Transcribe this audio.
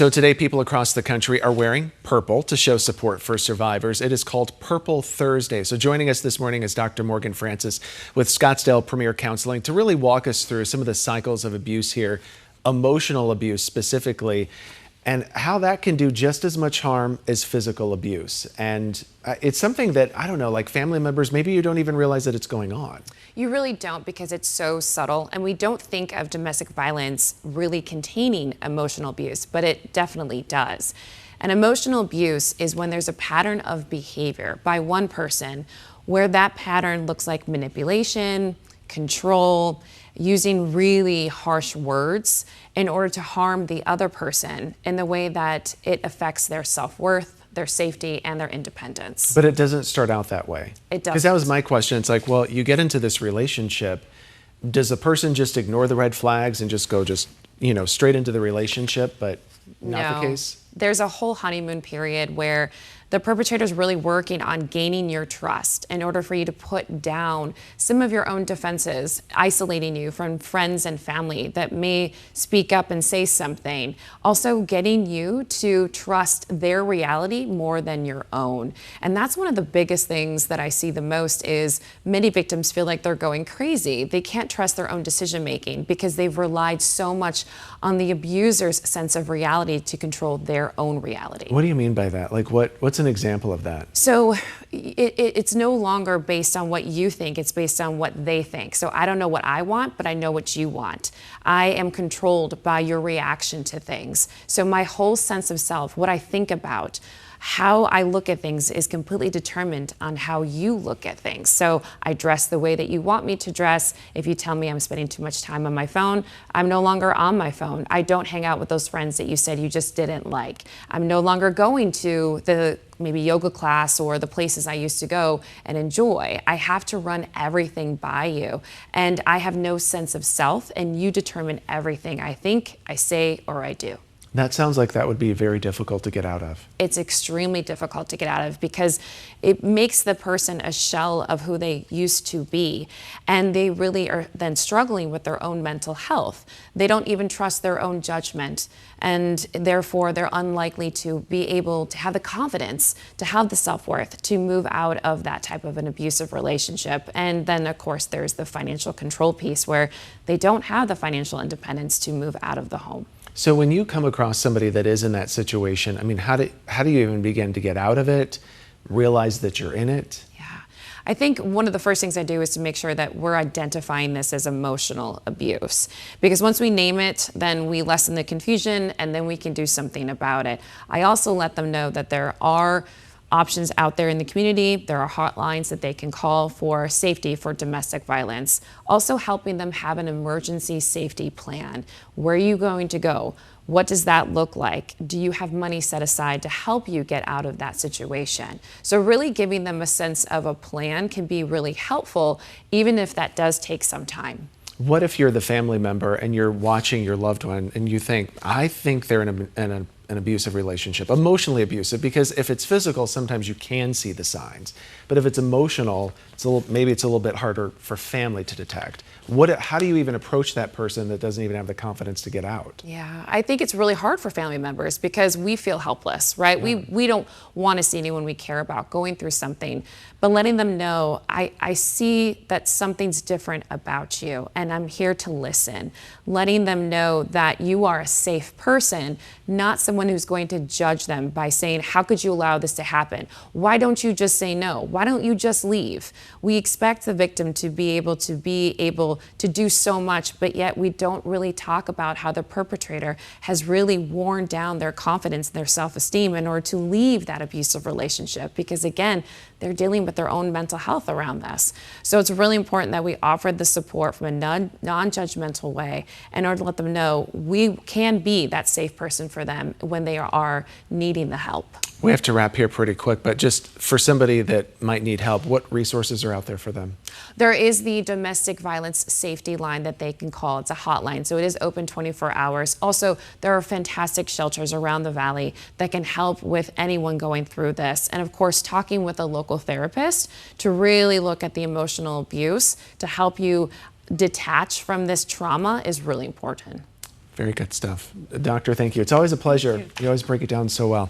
So today, people across the country are wearing purple to show support for survivors. It is called Purple Thursday. So joining us this morning is Dr. Morgan Francis with Scottsdale Premier Counseling to really walk us through some of the cycles of abuse here, emotional abuse specifically, and how that can do just as much harm as physical abuse. And it's something that, I don't know, like family members, maybe you don't even realize that it's going on. You really don't, because it's so subtle, and we don't think of domestic violence really containing emotional abuse, but it definitely does. And emotional abuse is when there's a pattern of behavior by one person where that pattern looks like manipulation, control, using really harsh words in order to harm the other person in the way that it affects their self-worth, their safety, and their independence. But it doesn't start out that way. It doesn't. Because that was my question. It's like, well, you get into this relationship. Does the person just ignore the red flags and just go straight into the relationship, but not the case? There's a whole honeymoon period where the perpetrator is really working on gaining your trust in order for you to put down some of your own defenses, isolating you from friends and family that may speak up and say something. Also getting you to trust their reality more than your own. And that's one of the biggest things that I see the most is many victims feel like they're going crazy. They can't trust their own decision making because they've relied so much on the abuser's sense of reality to control their own reality. What do you mean by that? Like what's an example of that? So it's no longer based on what you think, it's based on what they think. So I don't know what I want, but I know what you want. I am controlled by your reaction to things. So my whole sense of self, what I think about, how I look at things is completely determined on how you look at things. So I dress the way that you want me to dress. If you tell me I'm spending too much time on my phone, I'm no longer on my phone. I don't hang out with those friends that you said you just didn't like. I'm no longer going to the maybe yoga class or the places I used to go and enjoy. I have to run everything by you. And I have no sense of self, and you determine everything I think, I say, or I do. That sounds like that would be very difficult to get out of. It's extremely difficult to get out of because it makes the person a shell of who they used to be. And they really are then struggling with their own mental health. They don't even trust their own judgment. And therefore, they're unlikely to be able to have the confidence, to have the self-worth, to move out of that type of an abusive relationship. And then, of course, there's the financial control piece where they don't have the financial independence to move out of the home. So when you come across somebody that is in that situation, I mean, how do you even begin to get out of it, realize that you're in it? Yeah, I think one of the first things I do is to make sure that we're identifying this as emotional abuse. Because once we name it, then we lessen the confusion and then we can do something about it. I also let them know that there are options out there in the community. There are hotlines that they can call for safety for domestic violence. Also helping them have an emergency safety plan. Where are you going to go? What does that look like? Do you have money set aside to help you get out of that situation? So really giving them a sense of a plan can be really helpful, even if that does take some time. What if you're the family member and you're watching your loved one and you think, I think they're in an abusive relationship, emotionally abusive, because if it's physical, sometimes you can see the signs. But if it's emotional, maybe it's a little bit harder for family to detect. How do you even approach that person that doesn't even have the confidence to get out? Yeah, I think it's really hard for family members because we feel helpless, right? Yeah. We don't want to see anyone we care about going through something, but letting them know, I see that something's different about you and I'm here to listen. Letting them know that you are a safe person, not someone who's going to judge them by saying, how could you allow this to happen? Why don't you just say no? Why don't you just leave? We expect the victim to be able to do so much, but yet we don't really talk about how the perpetrator has really worn down their confidence and their self-esteem in order to leave that abusive relationship, because again, they're dealing with their own mental health around this. So it's really important that we offer the support from a non-judgmental way in order to let them know we can be that safe person for them when they are needing the help. We have to wrap here pretty quick, but just for somebody that might need help, what resources are out there for them? There is the domestic violence safety line that they can call. It's a hotline, so it is open 24 hours. Also, there are fantastic shelters around the valley that can help with anyone going through this. And of course, talking with a local therapist to really look at the emotional abuse to help you detach from this trauma is really important. Very good stuff. Doctor, thank you. It's always a pleasure. You always break it down so well.